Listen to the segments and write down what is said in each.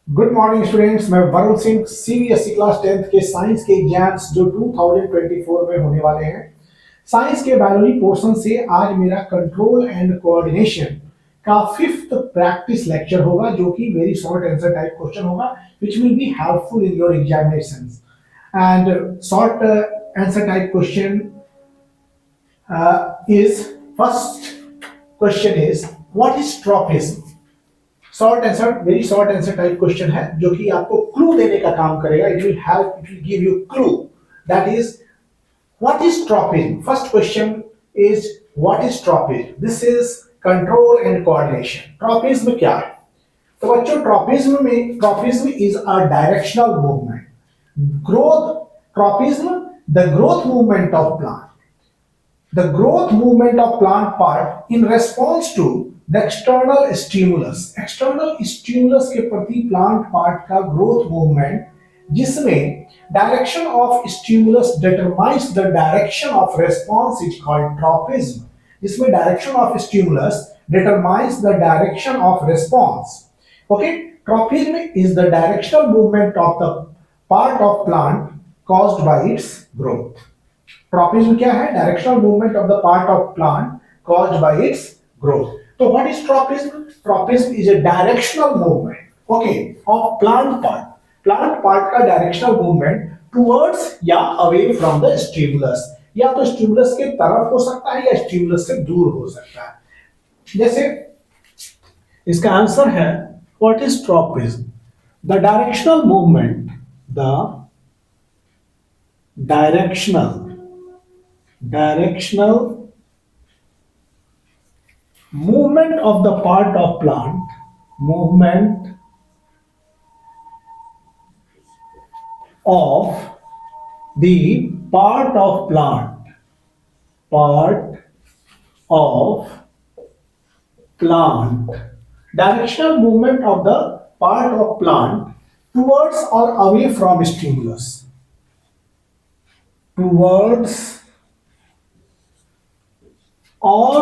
Good morning students. मैं Varun Singh, CBSE class 10th के science के एग्जाम्स जो 2024 में होने वाले हैं, साइंस के बायोलॉजी पोर्शन से आज मेरा कंट्रोल एंड कोऑर्डिनेशन का फिफ्थ प्रैक्टिस लेक्चर होगा, जो कि very short answer type question होगा which will be helpful in your examinations. And short answer type question is first question is what is tropism? Short answer, very short answer type question है जो कि आपको clue देने का काम करेगा। It will help, it will give you clue. That is what is tropism. First question is what is tropism. This is control and coordination. Tropism क्या है? तो बच्चों, tropism is a directional movement. Growth tropism, the growth movement of plant, the growth movement of plant part in response to the external stimulus। external stimulus के प्रति plant part का growth movement, जिसमें direction of stimulus determines the direction of response is called tropism। जिसमें direction of stimulus determines the direction of response। okay, tropism is the directional movement of the part of plant caused by its growth। Tropism क्या है? Directional movement of the part of plant caused by its growth. तो what is tropism? Tropism is a directional movement, okay, of plant part. Plant part का directional movement towards या away from the stimulus. या तो stimulus के तरफ हो सकता है या स्टिमुलस से दूर हो सकता है। जैसे इसका आंसर है what is tropism? The directional movement, the directional movement of the part of plant, movement of the part of plant, part of plant, directional movement of the part of plant towards or away from stimulus, towards or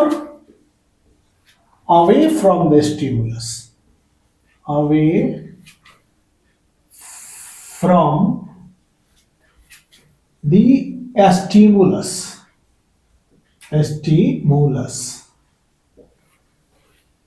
away from the stimulus, away from the stimulus,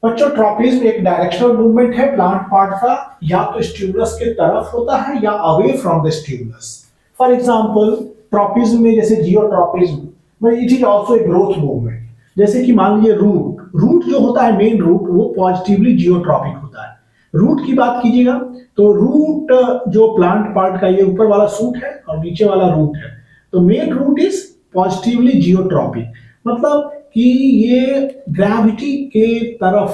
बच्चों, tropism एक directional movement है plant part का, या तो stimulus के तरफ होता है या away from the stimulus. For example, tropism में जैसे जियोट्रॉपिज्म में it is also a growth movement. जैसे कि मान लीजिए रूट जो होता है, मेन रूट, वो पॉजिटिवली जियोट्रॉपिक होता है। रूट की बात कीजिएगा तो रूट जो प्लांट पार्ट का, ये ऊपर वाला सूट है और नीचे वाला रूट है, तो main root is positively geotropic, मतलब कि ये ग्रेविटी के तरफ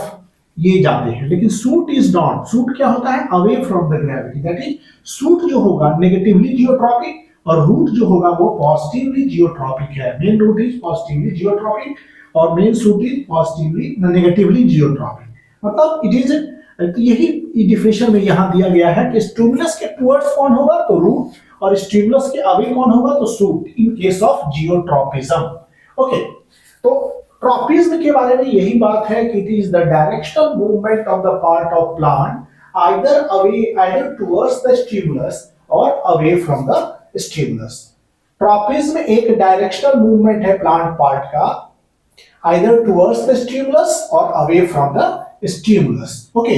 ये जाते हैं। लेकिन सूट इज नॉट। सूट क्या होता है? Away from the gravity. That is, shoot जो होगा नेगेटिवली जियोट्रॉपिक और रूट जो होगा वो पॉजिटिवली जियोट्रॉपिक है। Main root is positively geotropic और main shoot is positively negatively geotropic. मतलब इट इज, तो यही डिफिनेशन में यहां दिया गया है कि स्टिमुलस के टुवर्ड्स कौन होगा तो रूट, और स्टिमुलस के अवे कौन होगा तो shoot, in case of geotropism. Okay, तो ट्रॉपिज्म के बारे में यही बात है कि it is the directional movement of the part of plant either towards the stimulus और away from the stimulus. Tropism एक डायरेक्शनल मूवमेंट है प्लांट पार्ट का, आइदर टुवर्ड्स द स्टिमुलस और away from the stimulus. Okay,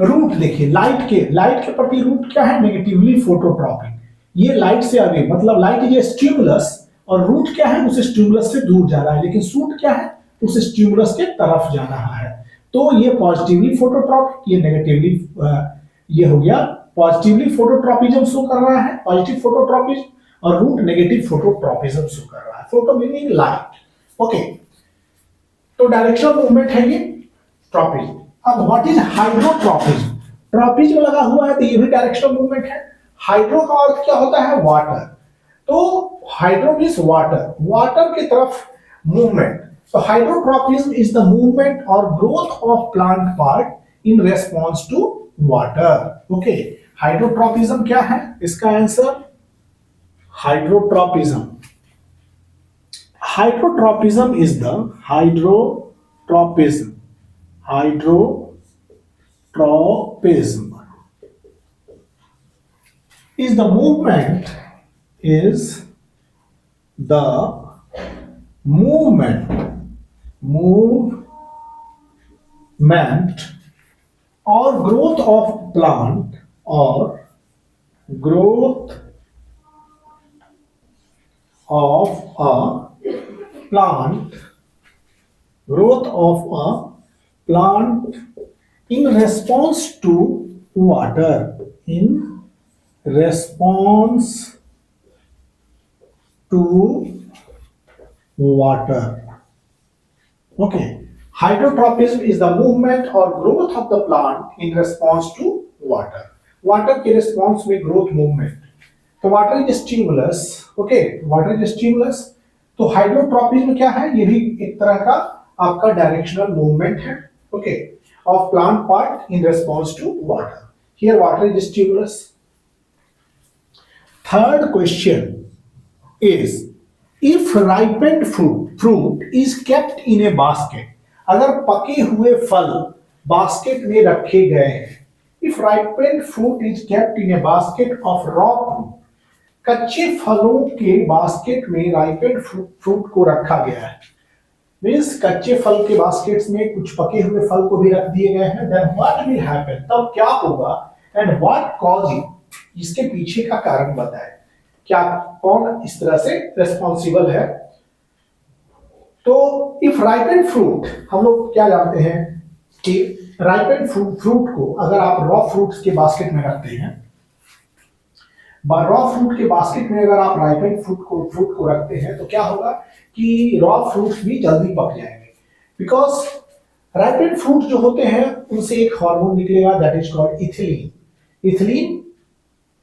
root देखिए, light के प्रति root क्या है? Negatively phototropic. ये लाइट से अवे, मतलब लाइट इज ए स्टिमुलस और रूट क्या है? उस स्टिमुलस से दूर जा रहा है। लेकिन सूट क्या है? उस स्टिमुलस के तरफ जा रहा है। तो ये पॉजिटिवली फोटोट्रॉपिक, ये नेगेटिवली, ये हो गया पॉजिटिवली फोटोट्रॉपिज्म शो कर रहा है, पॉजिटिव फोटोट्रॉपिज्म, और रूट नेगेटिव फोटोट्रॉपिज्म शो कर रहा है। Photo meaning light. ओके, तो डायरेक्शनल मूवमेंट है ये ट्रॉपिज्म। अब व्हाट इज हाइड्रोट्रॉपिज्म? ट्रॉपिज्म लगा हुआ है तो ये भी डायरेक्शनल मूवमेंट है। हाइड्रो का अर्थ क्या होता है? वाटर। तो हाइड्रो मीन्स वाटर, वाटर की तरफ movement. So hydrotropism is the movement or growth of plant part in response to water. Okay, hydrotropism क्या है? इसका answer hydrotropism. Hydrotropism is the hydrotropism Tropism is the movement or growth of plant growth of a plant in response to water, in response to water. Okay. Hydrotropism is the movement or growth of the plant in response to water. Water के response में growth movement. तो water is stimulus. Okay, water is stimulus. तो hydrotropism क्या है? ये भी एक तरह का आपका डायरेक्शनल मूवमेंट है. Okay, of plant part in response to water. Here water is stimulus. Third question is, if ripened fruit is kept in a basket, अगर पके हुए फल बास्केट में रखे गए हैं, if ripened fruit is kept in a basket of raw fruit, कच्चे फलों के बास्केट में ripened fruit को रखा गया है, मीन्स कच्चे फल के बास्केट्स में कुछ पके हुए फल को भी रख दिए गए हैं, then what will happen, तब क्या होगा, and what cause it, इसके पीछे का कारण बताएं, क्या कौन इस तरह से रेस्पॉन्सिबल है. तो इफ राइपेंड फ्रूट, हम लोग क्या जानते हैं कि राइपेंड फ्रूट को अगर आप रॉ फ्रूट्स के बास्केट में रखते हैं, रॉ फ्रूट के बास्केट में अगर आप राइपेंड फ्रूट को रखते हैं, तो क्या होगा कि रॉ फ्रूट्स भी जल्दी पक जाएंगे, बिकॉज राइपेंड फ्रूट जो होते हैं उनसे एक हार्मोन निकलेगा, that is called ethylene. Ethylene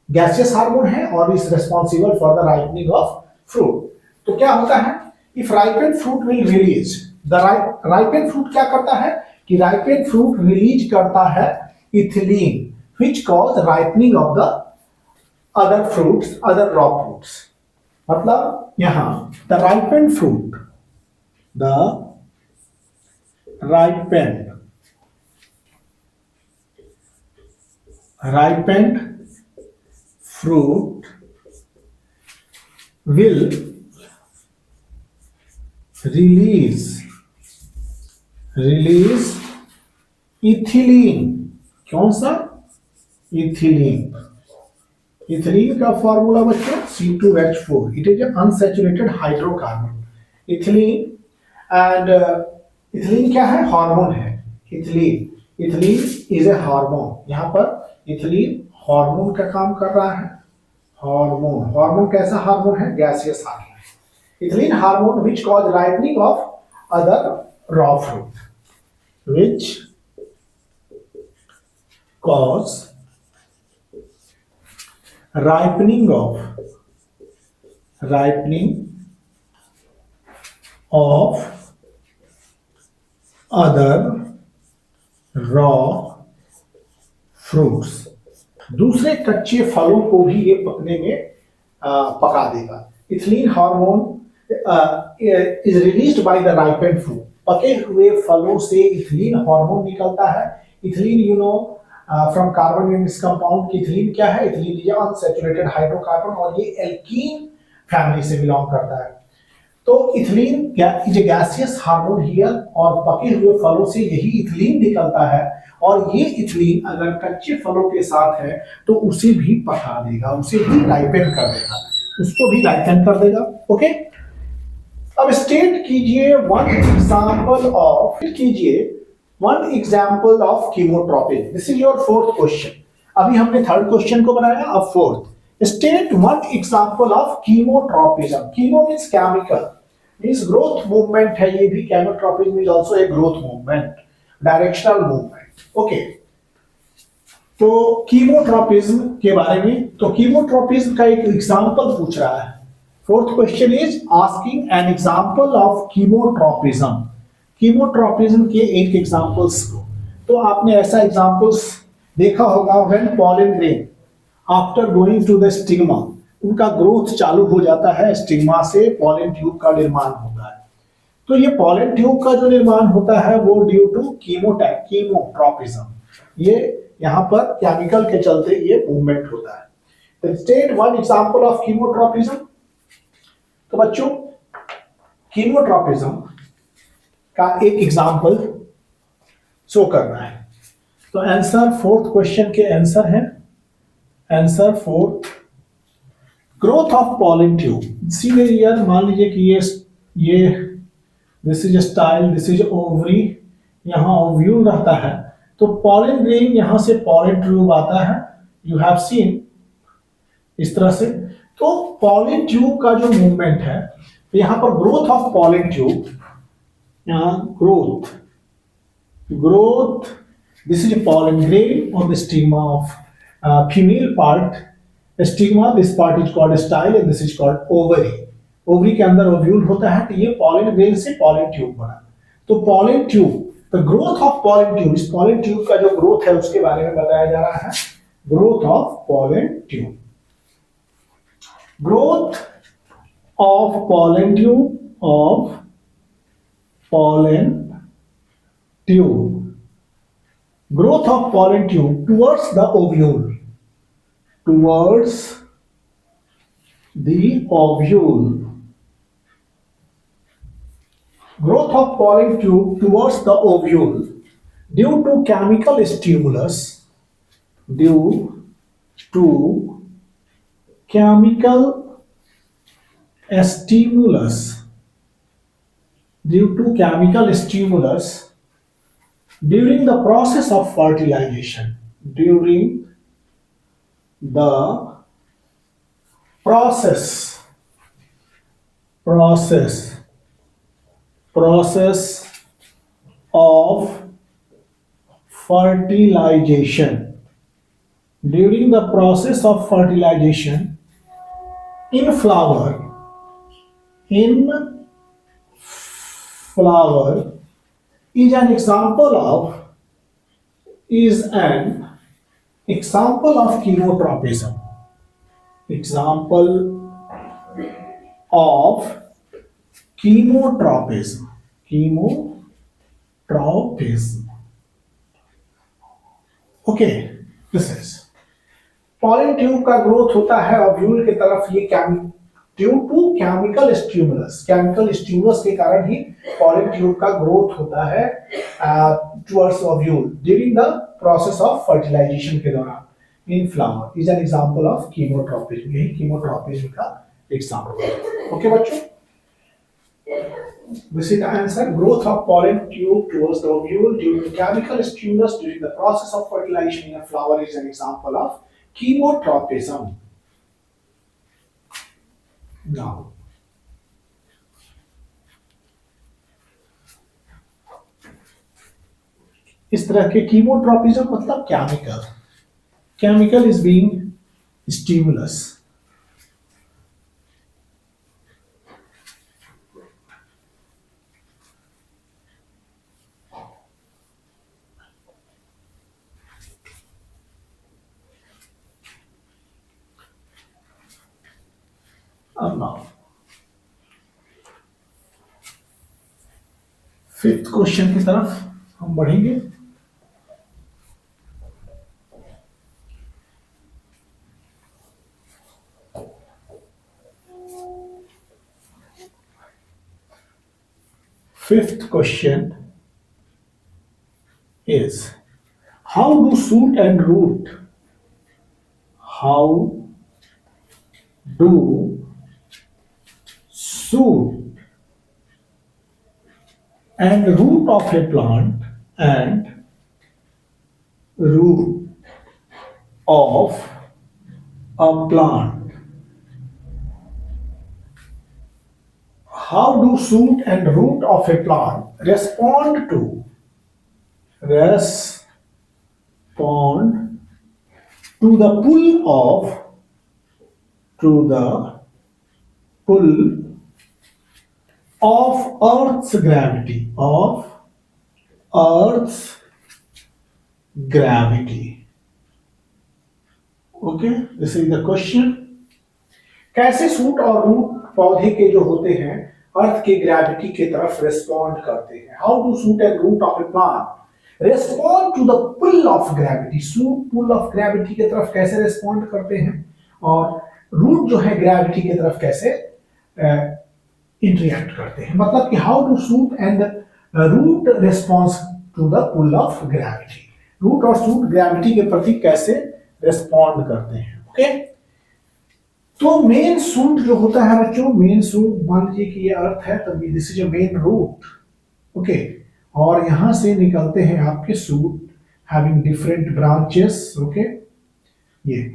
gaseous hormone है और is responsible for the ripening of fruit. तो क्या होता है, if ripened fruit will release, the ripened fruit क्या करता है कि ripened fruit release करता है ethylene, which cause ripening of the other fruits, other raw fruits. मतलब यहाँ the ripened fruit will release ethylene. कौन सा? इथिलीन. इथिलीन का फॉर्मूला बच्चों C2H4. It is an unsaturated hydrocarbon. Ethylene and ethylene क्या है? हार्मोन है. Ethylene is a hormone. यहाँ पर इथिलीन हार्मोन का काम कर रहा है. हार्मोन कैसा हार्मोन है? Gaseous hormone. Ethylene hormone which cause ripening of other raw fruit, which cause ripening of other raw fruits. दूसरे कच्चे फलों को भी ये पकने में पका देगा. Ethylene hormone is released by the ripened fruit. पके हुए फलों से इथिलीन हार्मोन निकलता है. Ethylene you know from carbon in इस कंपाउंड की इथिलीन क्या है? इथिलीन इज अनसैचुरेटेड हाइड्रोकार्बन और ये एल्कीन फैमिली से बिलोंग करता है. तो ethylene is a gaseous hormone here और पके हुए फलों से यही इथिलीन निकलता है और ये इथिलीन अगर कच्चे फलों के साथ है तो उसे भी पका देगा, उसे भी राइपेन कर देगा, उसको भी राइपेन कर देगा. ओके, अब स्टेट कीजिए one example of chemotropism. This is your fourth question. अभी हमने थर्ड क्वेश्चन को बनाया, अब fourth. State one example of chemotropism. Chemo means chemical, means growth movement है. ये भी केमोट्रोपिज्म is also a growth movement, directional movement. Okay, तो chemotropism के बारे में, तो कीमोट्रोपिज्म का एक एग्जाम्पल पूछ रहा है. Fourth question is asking an example of chemotropism. Chemotropism के एक examples को, तो आपने ऐसा examples देखा होगा when pollen grain after going to the stigma, उनका growth चालू हो जाता है, स्टिग्मा से pollen tube का निर्माण होता है. तो ये pollen tube का जो निर्माण होता है वो due to chemotropism. ये यहाँ पर केमिकल के चलते ये मूवमेंट होता है। State one example of chemotropism. तो बच्चों कीमोट्रॉपिज्म का एक एग्जांपल शो करना है। तो आंसर फोर्थ क्वेश्चन के आंसर है, answer fourth, growth of pollen tube. सीधे यार मान लीजिए कि ये this is style, this is ovary, यहाँ ओव्यूल रहता है, तो पॉलन ग्रेन यहां से पॉलन ट्यूब आता है, यू हैव सीन इस तरह से। तो पॉलन ट्यूब का जो मूवमेंट है, तो यहां पर ग्रोथ ऑफ पॉलन ट्यूब, यहाँ growth, this is a pollen grain on the stigma of female part. Stigma, this part is called style and this is called ovary. Ovary के अंदर ovule होता है, तो ये पॉलन ग्रेन से pollen tube बना। तो pollen tube, the growth of pollen tube, इस पॉलन ट्यूब का जो ग्रोथ है उसके बारे में बताया जा रहा है, growth of pollen tube, growth of pollen tube, of pollen tube, growth of pollen tube towards the ovule, towards the ovule, growth of pollen tube towards the ovule due to chemical stimulus, due to chemical stimulus, due to chemical stimulus during the process of fertilization, during the process of fertilization, during the process of fertilization in flower is an example of chemotropism, example of chemotropism, okay. This is pollen tube का growth होता है ovule की तरफ, ये due to chemical stimulus, chemical stimulus के कारण ही pollen tube का ग्रोथ होता है towards ovule during the process of fertilisation के दौरान in flower, is an example of chemotropism, यही कीमोट्रोपिज्म का एग्जांपल है। ओके बच्चों, this is the answer, growth of pollen tube towards the ovule due to chemical stimulus during the process of fertilization in a flower is an example of chemotropism. Now इस तरह के chemotropism मतलब chemical is being stimulus. अब now fifth question की तरफ हम बढ़ेंगे। Fifth question is, how do shoot and root, how do shoot and root of a plant and root of a plant, how do shoot and root of a plant respond to the pull of Earth's gravity, okay, this is the question. कैसे suit और root पौधे के जो होते हैं अर्थ के gravity की तरफ रिस्पॉन्ड करते हैं। How do shoot and root of a plant respond to the pull of gravity, shoot pull of gravity की तरफ कैसे रेस्पॉन्ड करते हैं, और रूट जो है ग्रेविटी की तरफ कैसे इंटरेक्ट करते हैं। मतलब कि how to shoot and root response to the pull of gravity, root और सूट ग्रेविटी के प्रति कैसे रेस्पॉन्ड करते हैं। ओके, तो मेन सूट जो होता है बच्चों, मेन सूट मान लीजिए कि ये अर्थ है, तो this is a main root. Okay, और यहां से निकलते हैं आपके shoot having different branches. Okay, ये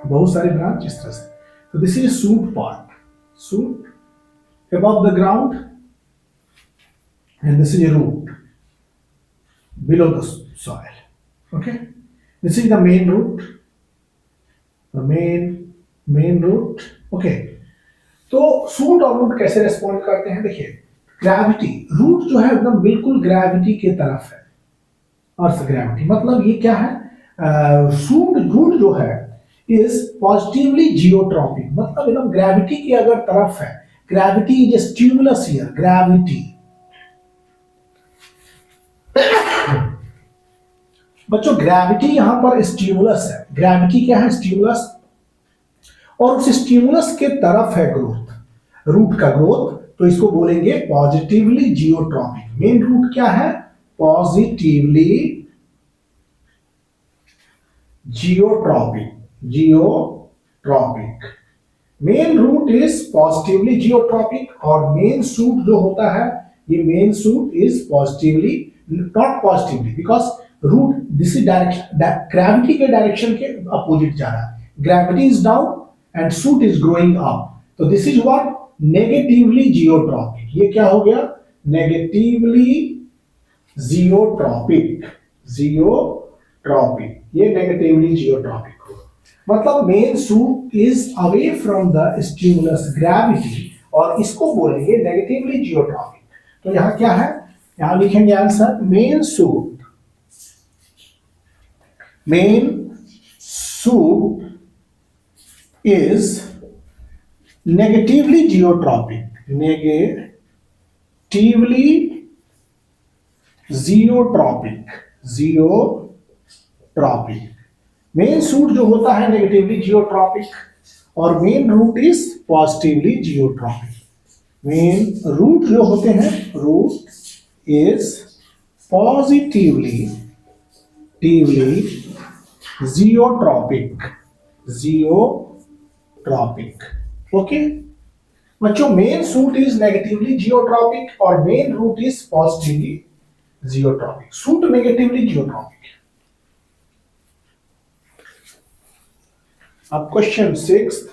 बहुत सारे ब्रांच इस तरह से, तो this is shoot part, shoot above the ground, and this is a root below the soil. Okay, this is the main root, the main root. Okay, तो suit और root कैसे रेस्पॉन्ड करते हैं, देखिए ग्रेविटी, रूट जो है एकदम बिल्कुल ग्रेविटी के तरफ है, अर्थ ग्रेविटी, मतलब ये क्या है, सूट रूट जो है इज पॉजिटिवली जियोट्रॉपिक, मतलब एकदम ग्रेविटी की अगर तरफ है, gravity is stimulus here, gravity. बच्चों ग्रेविटी यहां पर स्टिमुलस है, ग्रेविटी क्या है, स्टिमुलस, और उस स्टिमुलस के तरफ है ग्रोथ, रूट का ग्रोथ, तो इसको बोलेंगे पॉजिटिवली जियोट्रॉपिक। मेन रूट क्या है, positively geotropic, geotropic, main root is positively geotropic, और मेन सूट जो होता है, ये main shoot is positively, not positively, because root this is direction, gravity के डायरेक्शन के अपोजिट जा रहा है, gravity is down and shoot is growing up, तो this is what, negatively geotropic. ये क्या हो गया, नेगेटिवली जियोट्रॉपिक, जियोट्रॉपिक, ये नेगेटिवली जियोट्रॉपिक हो, मतलब main shoot is away from the stimulus gravity, और इसको बोलेंगे नेगेटिवली जियोट्रॉपिक। तो यहां क्या है, यहां लिखेंगे answer, main shoot is negatively geotropic, negatively geotropic, main shoot जो होता है नेगेटिवली जियोट्रॉपिक, और main root is positively geotropic. Main root जो होते हैं, root is positively geotropic. Okay बच्चों, main shoot is negatively geotropic और main root is positively geotropic. Shoot negatively geotropic. अब क्वेश्चन 6,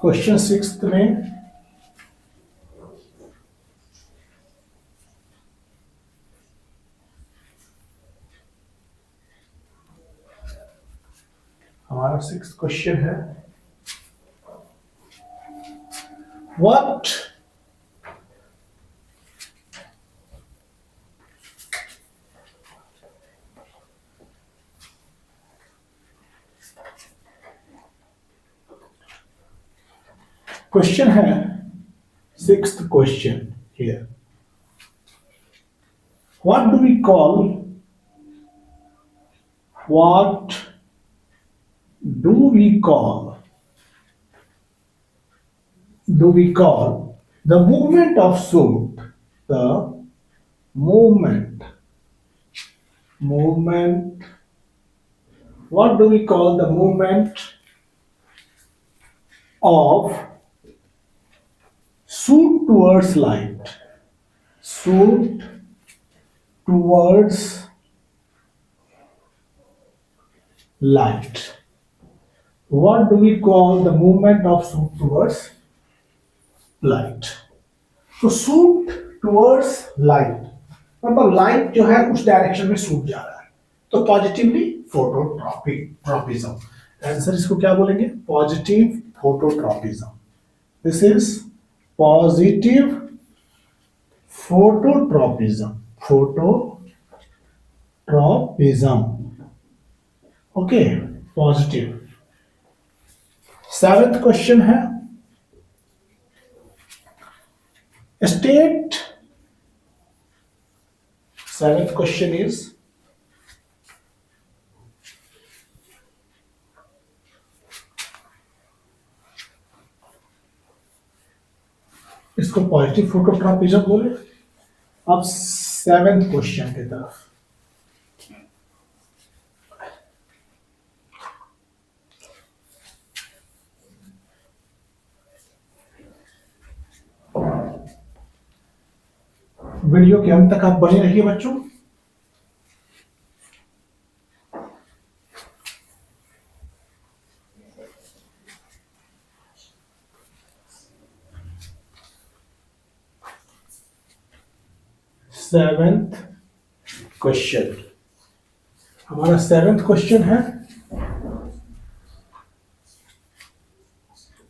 क्वेश्चन 6 में हमारा 6th क्वेश्चन है, व्हाट क्वेश्चन है, 6th question here, what do we call the movement of suit, the movement, what do we call the movement of suit towards light, suit towards light, what do we call the movement of suit towards light? तो suit towards light, मतलब light जो है उस direction में suit जा रहा है, तो पॉजिटिवली फोटोट्रॉपिज्म। आंसर इसको क्या बोलेंगे, positive phototropism. This is positive phototropism, phototropism, okay, positive. Seventh question है स्टेट, सेवेंथ क्वेश्चन इज इसको पॉजिटिव फोटोट्रॉपिज्म बोले। अब सेवेंथ क्वेश्चन की तरफ, वीडियो के अंत तक आप बने रहिए बच्चों। सेवेंथ क्वेश्चन, हमारा सेवेंथ क्वेश्चन है,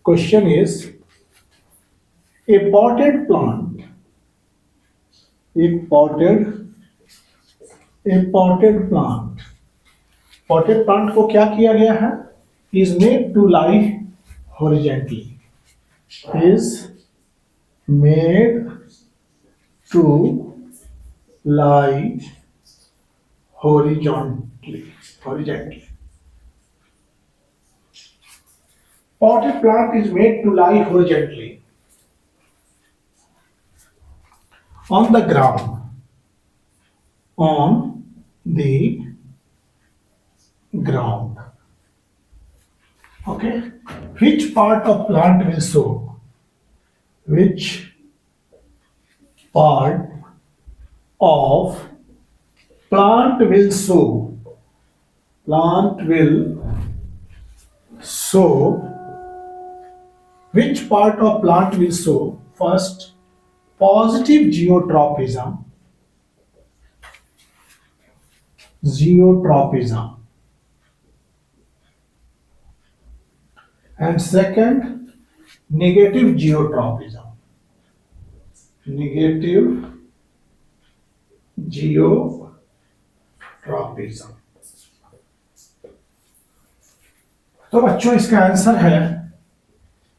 question is a potted plant, a potted plant, potted plant को क्या किया गया है, is made to lie horizontally, is made to lie horizontally. Potted plant is made to lie horizontally on the ground. On the ground. Okay. Which part of plant will sow? Which part of plant will sow? Plant will sow. Which part of plant will sow? First, positive geotropism. Geotropism. And second, negative geotropism. Negative geotropism. तो बच्चों इसका answer है,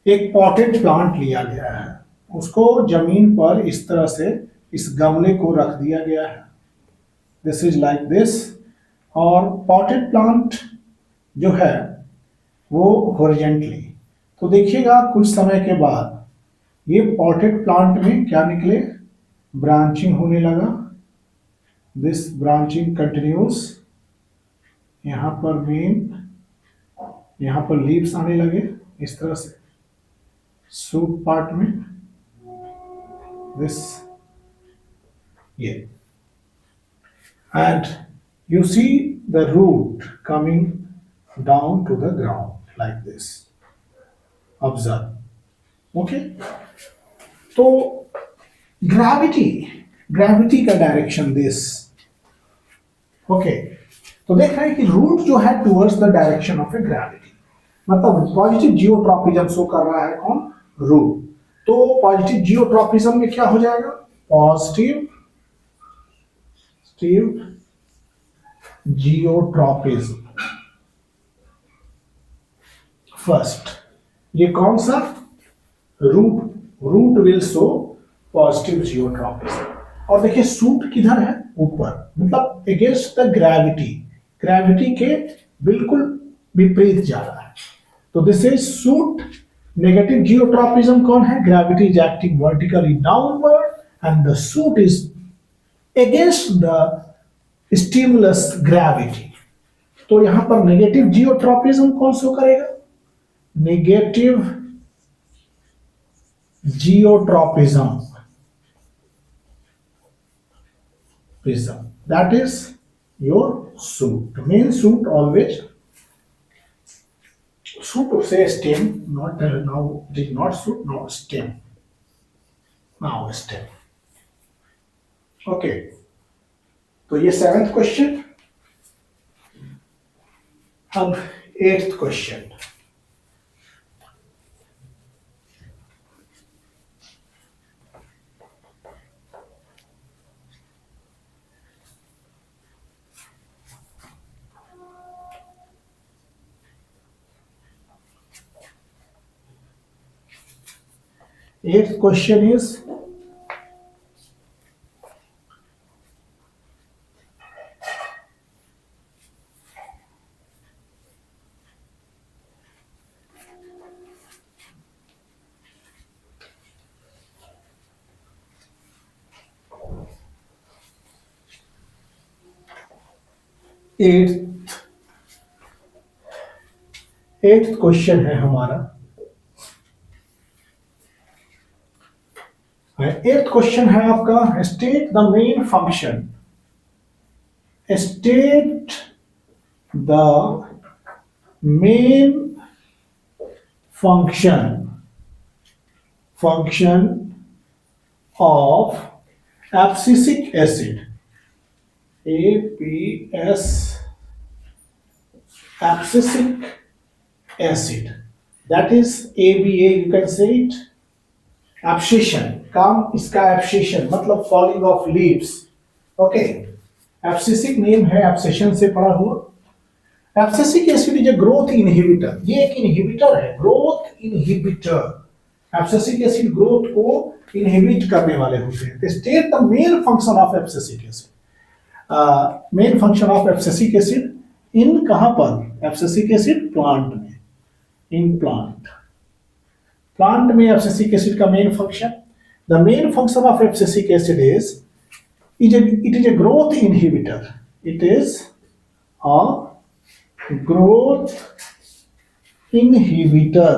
एक potted plant लिया गया है, उसको जमीन पर इस तरह से इस गमले को रख दिया गया है, दिस इज लाइक दिस, और पॉटेड प्लांट जो है वो हॉरिजेंटली। तो देखिएगा कुछ समय के बाद ये पॉटेड प्लांट में क्या निकले, ब्रांचिंग होने लगा, दिस ब्रांचिंग कंटिन्यूस, यहां पर मेन, यहां पर लीव्स आने लगे इस तरह से सूट पार्ट में, दिस ये, and you see the root coming down to the ground like this, observe, okay. तो ग्रेविटी का डायरेक्शन दिस, ओके। तो देख रहे हैं कि रूट जो है towards the direction of a gravity, मतलब पॉजिटिव जियोट्रॉपिज्म शो कर रहा है कौन, रूट। तो पॉजिटिव जियोट्रॉपिज्म में क्या हो जाएगा, पॉजिटिव जियोट्रॉपिज्म फर्स्ट, ये कौन सा, root will show positive geotropism. और देखिए सूट किधर है, ऊपर, मतलब अगेंस्ट द ग्रेविटी के बिल्कुल विपरीत जा रहा है, तो this is suit. Negative geotropism कौन है, gravity is acting vertically downward and the suit is against the stimulus gravity. तो यहां पर नेगेटिव जियोट्रॉपिज्म कौन शो करेगा, negative geotropism that is your shoot, main shoot always, shoot to say stem, not now it is not shoot, now stem, now stem, okay। तो ये seventh question. अब eighth question, Eighth question is, eighth eighth question है हमारा। Eighth question है आपका, state the main function, state the main function of abscisic acid, APS, abscisic acid, that is ABA, you can say it। abscission, काम इसका abscission मतलब falling of leaves, okay. abscisic name है, abscission से पढ़ा हुआ। Abscisic acid is a growth inhibitor, ये एक inhibitor है, growth inhibitor. Abscisic acid growth को इनहिबिट करने वाले होते हैं। State the main function of abscisic acid, main function of abscisic acid in कहां पर, एब्सिसिक एसिड प्लांट में, इन प्लांट में एब्सिसिक एसिड का main function, the main function of abscisic acid it is a growth inhibitor, it is a growth inhibitor,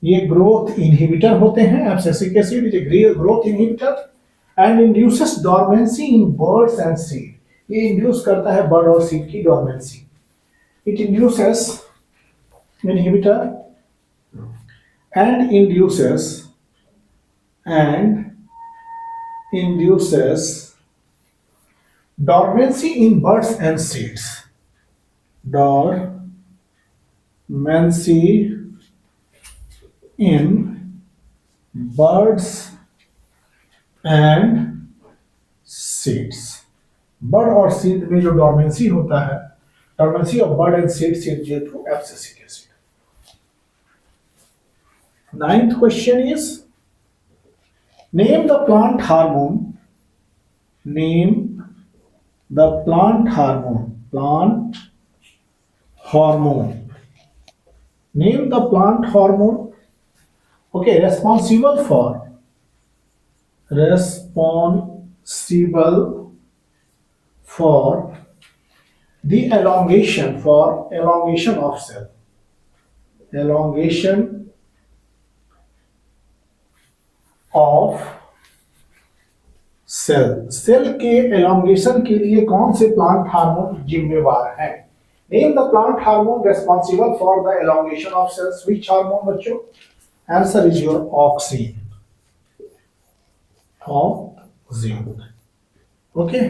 ये growth inhibitor होते हैं। Abscisic acid is a growth inhibitor and induces dormancy in birds and seed, ये induce करता है bird और seed की dormancy. It induces inhibitor and induces dormancy in birds and seeds, dormancy in birds and seeds, bird और seed में जो dormancy होता है, dormancy of bird and seeds is due to abscisic acid. Ninth question is, name the plant hormone, name the plant hormone, name the plant hormone, okay, responsible for the elongation of cell, elongation of cell के elongation के लिए कौन से plant hormone जिम्मेवार है? Name the plant hormone responsible for the elongation of cells, which hormone बच्चों? Answer is your auxin, okay.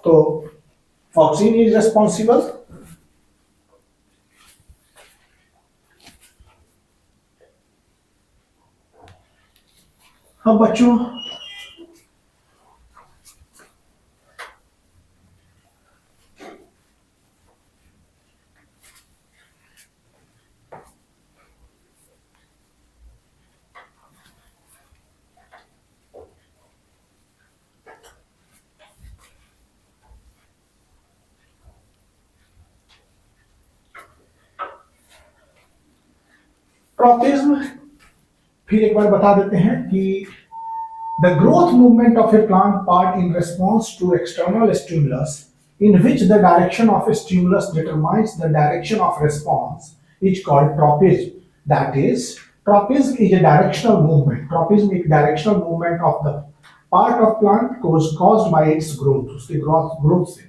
तो auxin is responsible. हाँ बच्चों, ट्रॉपिज्म फिर एक बार बता देते हैं कि the growth movement of a plant part in response to external stimulus, in which the direction of a stimulus determines the direction of response, is called tropism. That is, tropism is a directional movement. Tropism is directional movement of the part of plant caused by its growth. उसकी growth से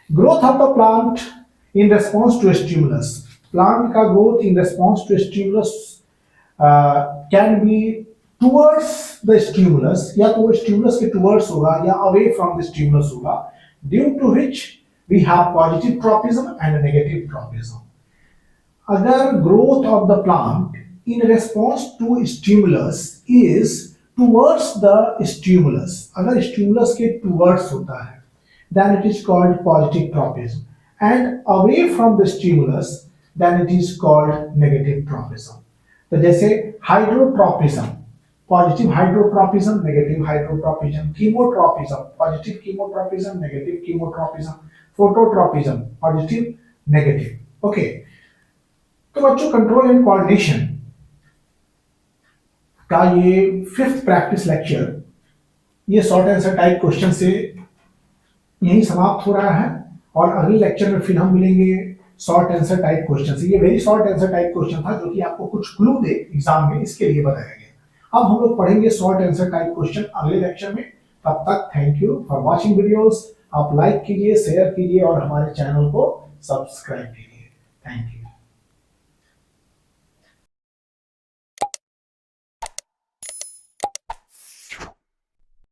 growth of the plant in response to a stimulus. Plant का growth in response to a stimulus can be towards the stimulus, या तो वो stimulus के towards होगा या away from the stimulus होगा, due to which we have positive tropism and negative tropism. अगर growth of the plant in response to stimulus is towards the stimulus, अगर stimulus के towards होता है, then it is called positive tropism, and away from the stimulus then it is called negative tropism. तो जैसे hydrotropism, positive hydrotropism, negative hydrotropism, chemotropism, positive chemotropism, negative chemotropism, phototropism, positive, negative. Okay, तो बच्चों control and coordination का ये 5th practice lecture, ये short answer type question से यही समाप्त हो रहा है। और अगले लेक्चर में फिर हम मिलेंगे शॉर्ट आंसर टाइप क्वेश्चन से। ये very short answer type question था जो कि आपको कुछ क्लू दे एग्जाम में, इसके लिए बताया गया। अब हम लोग पढ़ेंगे शॉर्ट आंसर टाइप क्वेश्चन अगले लेक्चर में। तब तक thank you for watching videos. आप लाइक कीजिए, शेयर कीजिए और हमारे चैनल को सब्सक्राइब कीजिए। Thank you.